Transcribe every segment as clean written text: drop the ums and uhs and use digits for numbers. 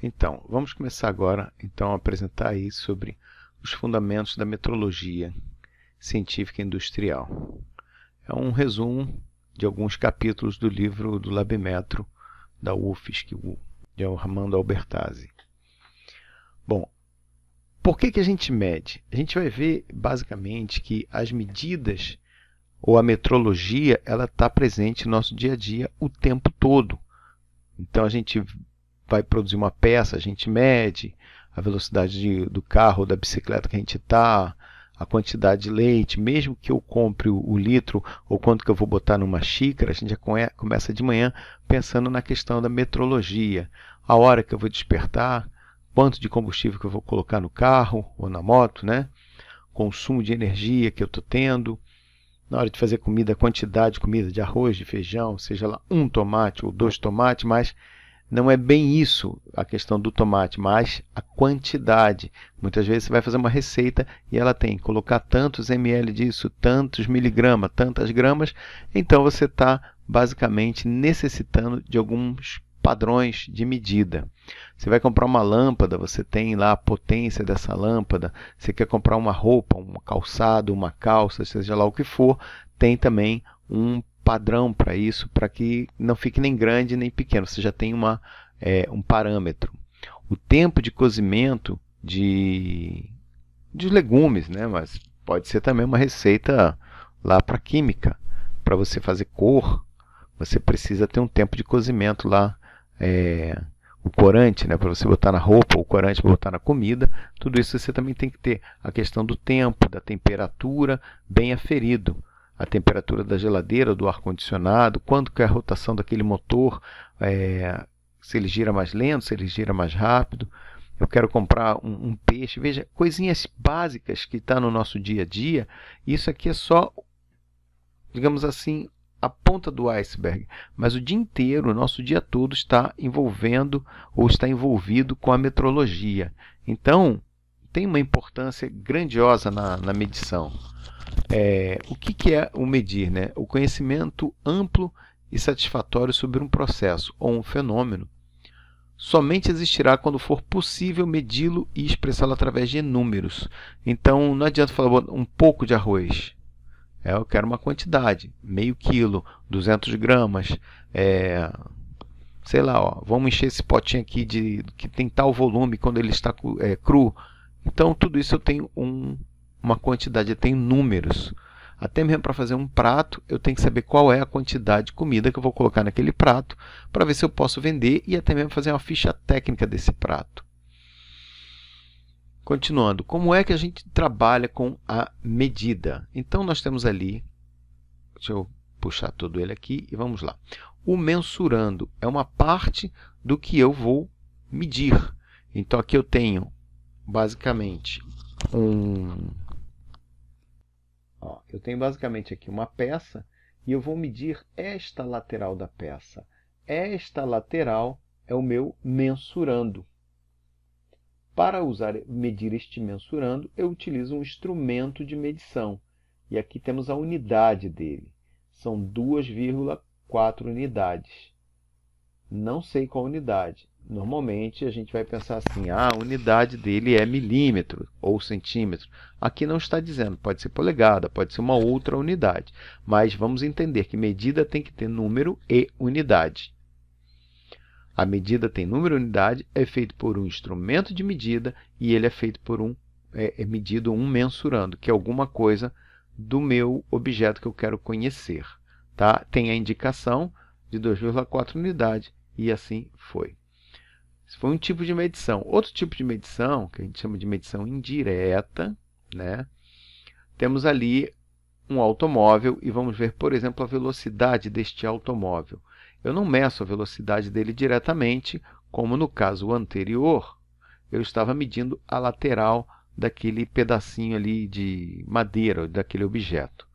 Então, vamos começar agora a apresentar aí sobre os fundamentos da metrologia científica e industrial. É um resumo de alguns capítulos do livro do Labimetro da UFSC, de Armando Albertazzi. Bom, por que a gente mede? A gente vai ver basicamente que as medidas ou a metrologia ela está presente no nosso dia a dia o tempo todo. Então a gente vai produzir uma peça, a gente mede a velocidade do carro ou da bicicleta que a gente está, a quantidade de leite, mesmo que eu compre o litro ou quanto que eu vou botar numa xícara, a gente já começa de manhã pensando na questão da metrologia, a hora que eu vou despertar, quanto de combustível que eu vou colocar no carro ou na moto, né? Consumo de energia que eu estou tendo, na hora de fazer comida, a quantidade de comida de arroz, de feijão, seja lá um tomate ou 2 tomates, mas não é bem isso a questão do tomate, mas a quantidade. Muitas vezes você vai fazer uma receita e ela tem que colocar tantos ml disso, tantos miligramas, tantas gramas, então você está basicamente necessitando de alguns padrões de medida. Você vai comprar uma lâmpada, você tem lá a potência dessa lâmpada, você quer comprar uma roupa, um calçado, uma calça, seja lá o que for, tem também um padrão para isso, para que não fique nem grande nem pequeno, você já tem um parâmetro. O tempo de cozimento de legumes, né? Mas pode ser também uma receita lá para química, para você fazer cor, você precisa ter um tempo de cozimento lá, o corante, né, para você botar na roupa, o corante para botar na comida, tudo isso você também tem que ter a questão do tempo, da temperatura bem aferido. A temperatura da geladeira, do ar-condicionado, quanto que é a rotação daquele motor, se ele gira mais lento, se ele gira mais rápido. Eu quero comprar um peixe, veja, coisinhas básicas que estão no nosso dia a dia, isso aqui é só, digamos assim, a ponta do iceberg, mas o dia inteiro, o nosso dia todo está envolvendo ou está envolvido com a metrologia. Então, tem uma importância grandiosa na medição. O que é o medir, né? O conhecimento amplo e satisfatório sobre um processo ou um fenômeno somente existirá quando for possível medi-lo e expressá-lo através de números. Então, não adianta falar um pouco de arroz. Eu quero uma quantidade, meio quilo, 200 gramas, sei lá, ó, vamos encher esse potinho aqui que tem tal volume quando ele está cru. Então, tudo isso eu tenho uma quantidade, eu tenho números. Até mesmo para fazer um prato, eu tenho que saber qual é a quantidade de comida que eu vou colocar naquele prato, para ver se eu posso vender e até mesmo fazer uma ficha técnica desse prato. Continuando, como é que a gente trabalha com a medida? Então, nós temos ali, deixa eu puxar todo ele aqui e vamos lá. O mensurando é uma parte do que eu vou medir. Então, aqui eu tenho, basicamente, eu tenho basicamente aqui uma peça e eu vou medir esta lateral da peça. Esta lateral é o meu mensurando. Para medir este mensurando, eu utilizo um instrumento de medição. E aqui temos a unidade dele. São 2,4 unidades. Não sei qual unidade. Normalmente a gente vai pensar assim, a unidade dele é milímetro ou centímetro. Aqui não está dizendo, pode ser polegada, pode ser uma outra unidade. Mas vamos entender que medida tem que ter número e unidade. A medida tem número e unidade, é feito por um instrumento de medida e ele é feito por medido um mensurando, que é alguma coisa do meu objeto que eu quero conhecer. Tá? Tem a indicação de 2,4 unidades e assim foi. Isso foi um tipo de medição. Outro tipo de medição, que a gente chama de medição indireta, né? Temos ali um automóvel e vamos ver, por exemplo, a velocidade deste automóvel. Eu não meço a velocidade dele diretamente, como no caso anterior, eu estava medindo a lateral daquele pedacinho ali de madeira, daquele objeto.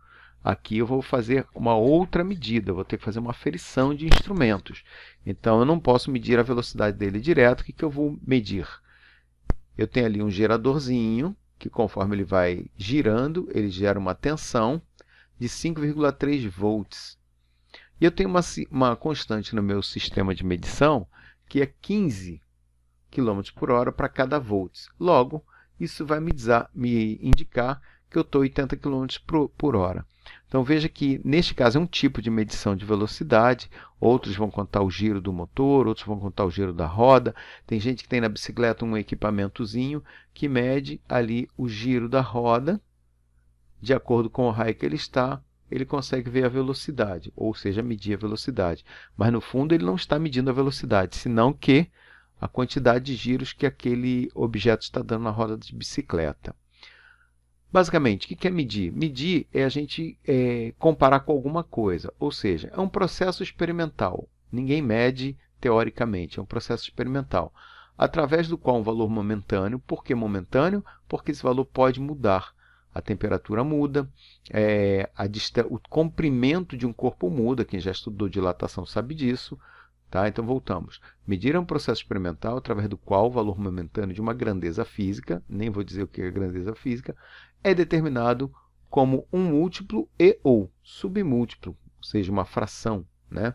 Aqui eu vou fazer uma outra medida, eu vou ter que fazer uma aferição de instrumentos. Então, eu não posso medir a velocidade dele direto. O que eu vou medir? Eu tenho ali um geradorzinho, que conforme ele vai girando, ele gera uma tensão de 5,3 volts. E eu tenho uma constante no meu sistema de medição, que é 15 km por hora para cada volts. Logo, isso vai me indicar que eu estou 80 km por hora. Então veja que neste caso é um tipo de medição de velocidade, outros vão contar o giro do motor, outros vão contar o giro da roda. Tem gente que tem na bicicleta um equipamentozinho que mede ali o giro da roda, de acordo com o raio que ele está, ele consegue ver a velocidade, ou seja, medir a velocidade. Mas no fundo ele não está medindo a velocidade, senão que a quantidade de giros que aquele objeto está dando na roda de bicicleta. Basicamente, o que é medir? Medir é a gente comparar com alguma coisa, ou seja, é um processo experimental. Ninguém mede teoricamente, é um processo experimental, através do qual um valor momentâneo. Por que momentâneo? Porque esse valor pode mudar. A temperatura muda, o comprimento de um corpo muda, quem já estudou dilatação sabe disso. Tá? Então, voltamos. Medir é um processo experimental através do qual o valor momentâneo de uma grandeza física, nem vou dizer o que é grandeza física, é determinado como um múltiplo e ou submúltiplo, ou seja, uma fração, né,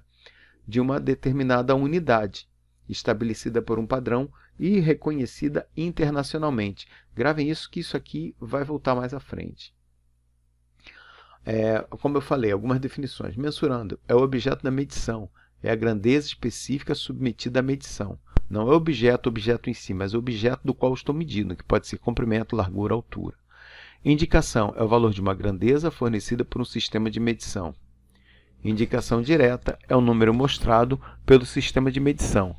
de uma determinada unidade, estabelecida por um padrão e reconhecida internacionalmente. Gravem isso, que isso aqui vai voltar mais à frente. Como eu falei, algumas definições. Mensurando é o objeto da medição, é a grandeza específica submetida à medição. Não é o objeto em si, mas o objeto do qual estou medindo, que pode ser comprimento, largura, altura. Indicação é o valor de uma grandeza fornecida por um sistema de medição. Indicação direta é o número mostrado pelo sistema de medição.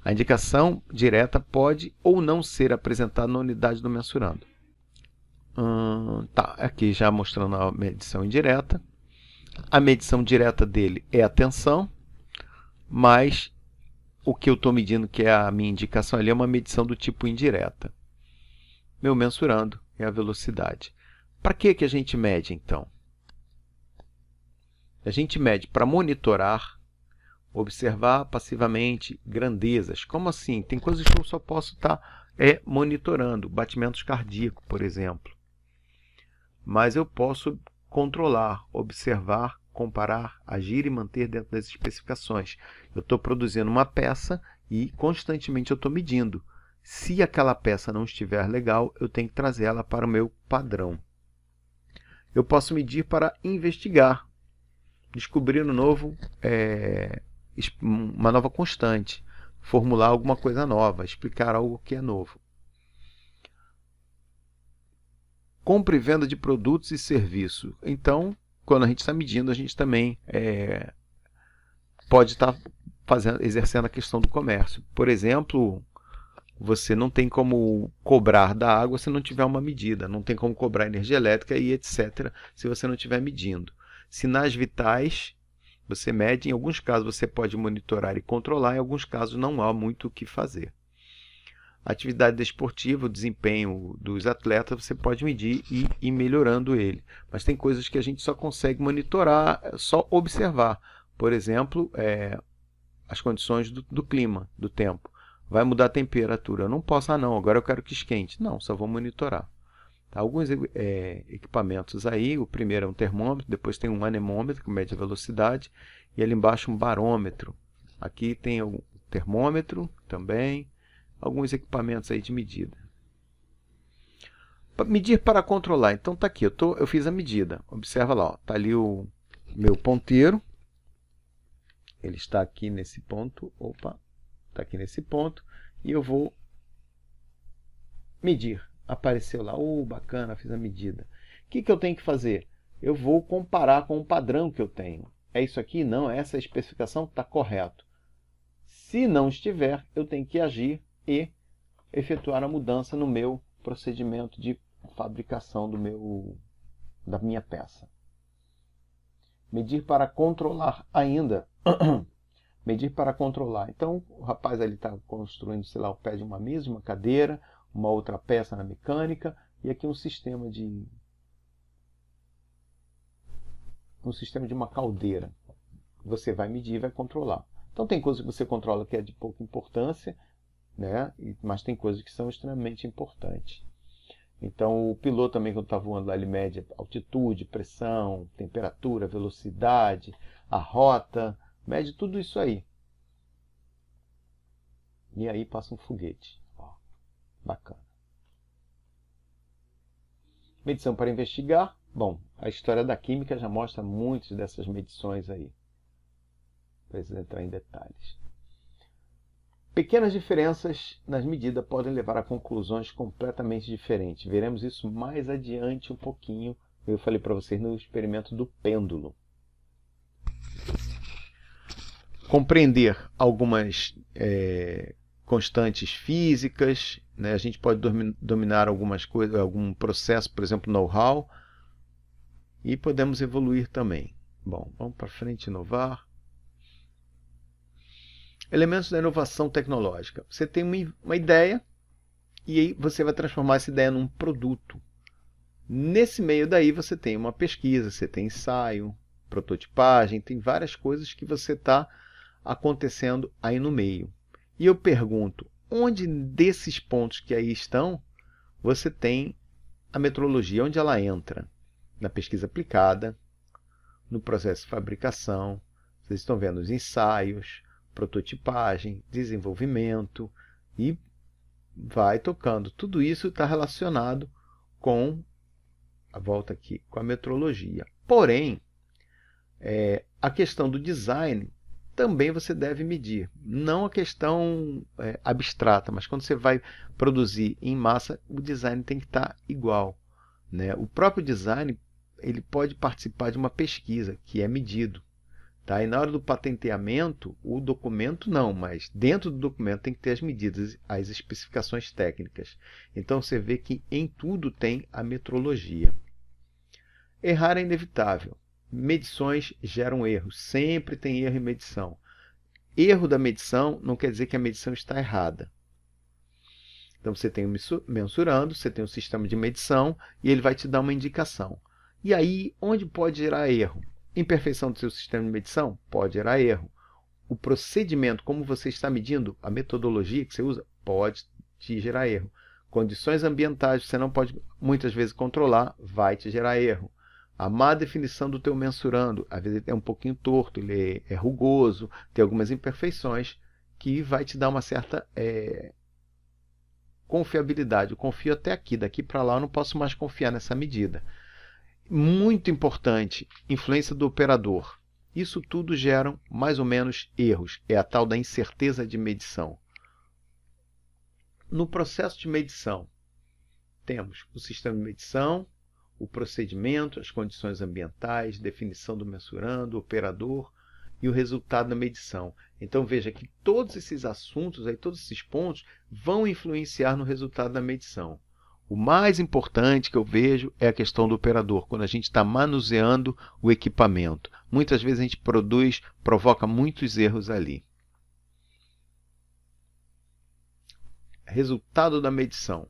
A indicação direta pode ou não ser apresentada na unidade do mensurando. Aqui já mostrando a medição indireta. A medição direta dele é a tensão, mas o que eu estou medindo, que é a minha indicação ali, é uma medição do tipo indireta. Meu mensurando é a velocidade. Para que a gente mede, então? A gente mede para monitorar, observar passivamente grandezas. Como assim? Tem coisas que eu só posso estar monitorando, batimentos cardíacos, por exemplo. Mas eu posso controlar, observar, comparar, agir e manter dentro das especificações. Eu estou produzindo uma peça e constantemente eu estou medindo. Se aquela peça não estiver legal, eu tenho que trazer ela para o meu padrão. Eu posso medir para investigar, descobrir uma nova constante, formular alguma coisa nova, explicar algo que é novo. Compra e venda de produtos e serviços. Então, quando a gente está medindo, a gente também pode estar exercendo a questão do comércio. Por exemplo, você não tem como cobrar da água se não tiver uma medida, não tem como cobrar energia elétrica e etc. se você não estiver medindo. Sinais vitais, você mede, em alguns casos você pode monitorar e controlar, em alguns casos não há muito o que fazer. A atividade desportiva, o desempenho dos atletas, você pode medir e ir melhorando ele. Mas tem coisas que a gente só consegue monitorar, só observar. Por exemplo, as condições do clima, do tempo. Vai mudar a temperatura. Eu não posso, agora eu quero que esquente. Não, só vou monitorar. Tá? Alguns equipamentos aí, o primeiro é um termômetro, depois tem um anemômetro, que mede a velocidade, e ali embaixo um barômetro. Aqui tem o termômetro também, alguns equipamentos aí de medida. Medir para controlar. Então está aqui, eu fiz a medida. Observa lá, está ali o meu ponteiro. Ele está aqui nesse ponto. Está aqui nesse ponto. E eu vou medir. Apareceu lá, bacana, fiz a medida. O que eu tenho que fazer? Eu vou comparar com o padrão que eu tenho. É isso aqui? Não, essa especificação está correto. Se não estiver, eu tenho que agir e efetuar a mudança no meu procedimento de fabricação da minha peça. Medir para controlar ainda. Medir para controlar. Então, o rapaz ali está construindo, sei lá, o pé de uma mesa, uma cadeira, uma outra peça na mecânica, e aqui um sistema de uma caldeira. Você vai medir e vai controlar. Então, tem coisas que você controla que é de pouca importância, né? Mas tem coisas que são extremamente importantes. Então, o piloto também, quando está voando lá, ele mede altitude, pressão, temperatura, velocidade, a rota, mede tudo isso aí. E aí passa um foguete. Ó, bacana. Medição para investigar. Bom, a história da química já mostra muitas dessas medições aí. Não precisa entrar em detalhes. Pequenas diferenças nas medidas podem levar a conclusões completamente diferentes. Veremos isso mais adiante um pouquinho. Eu falei para vocês no experimento do pêndulo. Compreender algumas constantes físicas, né? A gente pode dominar algumas coisas, algum processo, por exemplo, know-how, e podemos evoluir também. Bom, vamos para frente, inovar. Elementos da inovação tecnológica. Você tem uma ideia e aí você vai transformar essa ideia num produto. Nesse meio daí você tem uma pesquisa, você tem ensaio, prototipagem, tem várias coisas que você está acontecendo aí no meio. E eu pergunto, onde desses pontos que aí estão, você tem a metrologia, onde ela entra? Na pesquisa aplicada, no processo de fabricação, vocês estão vendo os ensaios, prototipagem, desenvolvimento e vai tocando. Tudo isso está relacionado com a volta aqui, com a metrologia. Porém, a questão do design também você deve medir. Não a questão abstrata, mas quando você vai produzir em massa, o design tem que estar igual, né? O próprio design ele pode participar de uma pesquisa que é medido. Tá? E na hora do patenteamento, o documento não, mas dentro do documento tem que ter as medidas, as especificações técnicas. Então você vê que em tudo tem a metrologia. Errar é inevitável. Medições geram erros. Sempre tem erro em medição. Erro da medição não quer dizer que a medição está errada. Então você tem o mensurando, você tem um sistema de medição e ele vai te dar uma indicação. E aí, onde pode gerar erro? Imperfeição do seu sistema de medição? Pode gerar erro. O procedimento, como você está medindo, a metodologia que você usa, pode te gerar erro. Condições ambientais você não pode muitas vezes controlar, vai te gerar erro. A má definição do teu mensurando, às vezes é um pouquinho torto, ele é rugoso, tem algumas imperfeições que vai te dar uma certa confiabilidade. Eu confio até aqui, daqui para lá eu não posso mais confiar nessa medida. Muito importante, influência do operador. Isso tudo gera mais ou menos erros. É a tal da incerteza de medição. No processo de medição, temos o sistema de medição, o procedimento, as condições ambientais, definição do mensurando, o operador e o resultado da medição. Então veja que todos esses assuntos, aí, todos esses pontos vão influenciar no resultado da medição. O mais importante que eu vejo é a questão do operador, quando a gente está manuseando o equipamento. Muitas vezes a gente provoca muitos erros ali. Resultado da medição.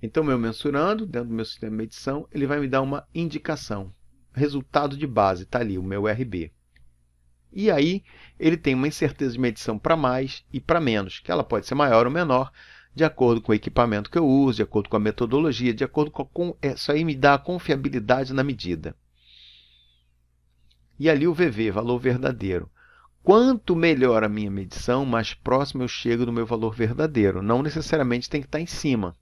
Então, meu mensurando, dentro do meu sistema de medição, ele vai me dar uma indicação. Resultado de base, está ali, o meu RB. E aí, ele tem uma incerteza de medição para mais e para menos, que ela pode ser maior ou menor, de acordo com o equipamento que eu uso, de acordo com a metodologia, de acordo com... Isso aí me dá a confiabilidade na medida. E ali o VV, valor verdadeiro. Quanto melhor a minha medição, mais próximo eu chego do meu valor verdadeiro. Não necessariamente tem que estar em cima.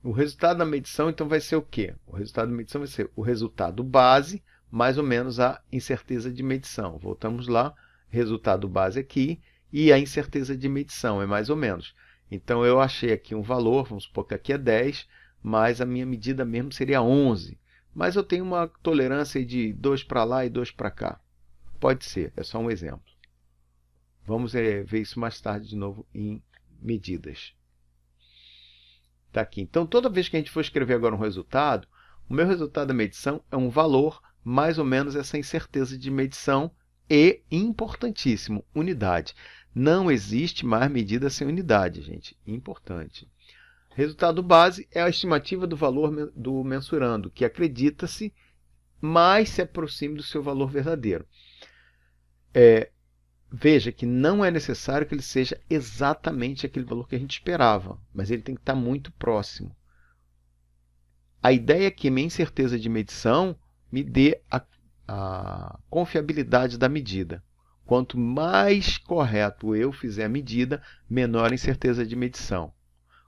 O resultado da medição, então, vai ser o quê? O resultado da medição vai ser o resultado base, mais ou menos a incerteza de medição. Voltamos lá, resultado base aqui, e a incerteza de medição é mais ou menos. Então, eu achei aqui um valor, vamos supor que aqui é 10, mas a minha medida mesmo seria 11. Mas eu tenho uma tolerância de 2 para lá e 2 para cá. Pode ser, é só um exemplo. Vamos ver isso mais tarde de novo em medidas. Está aqui. Então, toda vez que a gente for escrever agora um resultado, o meu resultado da medição é um valor, mais ou menos essa incerteza de medição e, importantíssimo, unidade. Não existe mais medida sem unidade, gente. Importante. Resultado base é a estimativa do valor do mensurando, que acredita-se mais se aproxime do seu valor verdadeiro. Veja que não é necessário que ele seja exatamente aquele valor que a gente esperava, mas ele tem que estar muito próximo. A ideia é que a minha incerteza de medição me dê a confiabilidade da medida. Quanto mais correto eu fizer a medida, menor a incerteza de medição.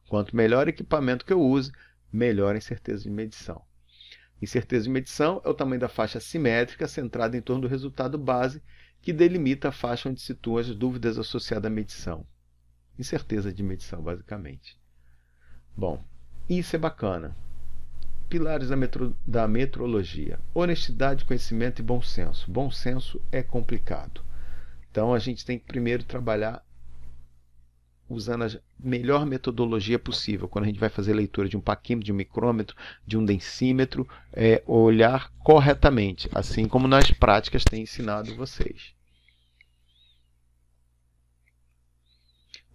Quanto melhor equipamento que eu use, melhor a incerteza de medição. Incerteza de medição é o tamanho da faixa simétrica centrada em torno do resultado base, que delimita a faixa onde situam as dúvidas associadas à medição. Incerteza de medição, basicamente. Bom, isso é bacana. Pilares da metrologia. Honestidade, conhecimento e bom senso. Bom senso é complicado. Então, a gente tem que primeiro trabalhar usando a melhor metodologia possível. Quando a gente vai fazer leitura de um paquímetro, de um micrômetro, de um densímetro, olhar corretamente, assim como nas práticas tem ensinado vocês.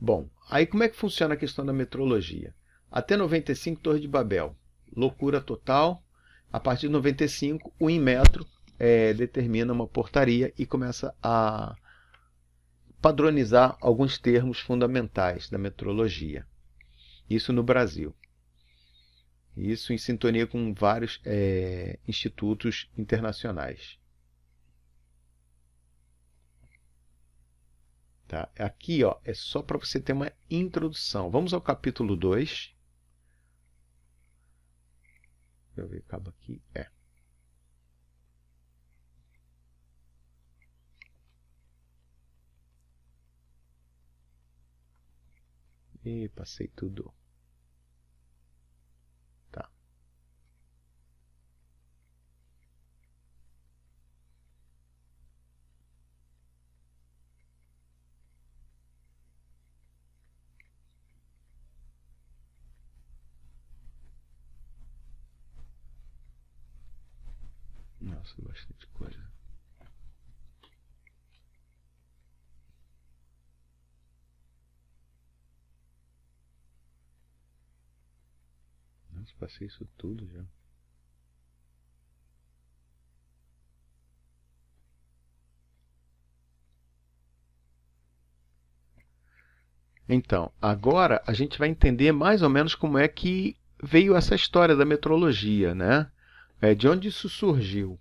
Bom, aí como é que funciona a questão da metrologia? Até 95, Torre de Babel. Loucura total. A partir de 95, o Inmetro determina uma portaria e começa a padronizar alguns termos fundamentais da metrologia. Isso no Brasil. Isso em sintonia com vários institutos internacionais. Tá? Aqui ó, é só para você ter uma introdução. Vamos ao capítulo 2. Deixa eu ver, acaba aqui. E passei tudo. Tá. Nossa, bastante coisa. Nossa, passei isso tudo já. Então, agora a gente vai entender mais ou menos como é que veio essa história da metrologia, né? De onde isso surgiu?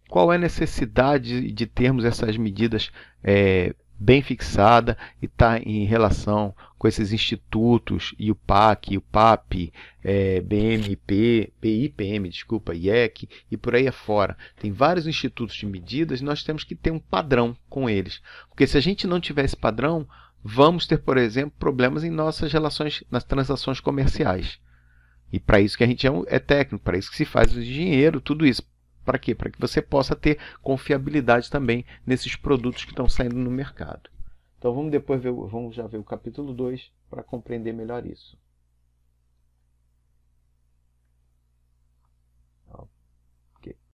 Qual é a necessidade de termos essas medidas bem fixadas e estar em relação com esses institutos, IUPAC, IUPAP, BMP, BIPM, desculpa, IEC e por aí afora. Tem vários institutos de medidas e nós temos que ter um padrão com eles. Porque se a gente não tiver esse padrão, vamos ter, por exemplo, problemas em nossas relações, nas transações comerciais. E para isso que a gente é técnico, para isso que se faz o dinheiro, tudo isso. Para quê? Para que você possa ter confiabilidade também nesses produtos que estão saindo no mercado. Então vamos já ver o capítulo 2 para compreender melhor isso.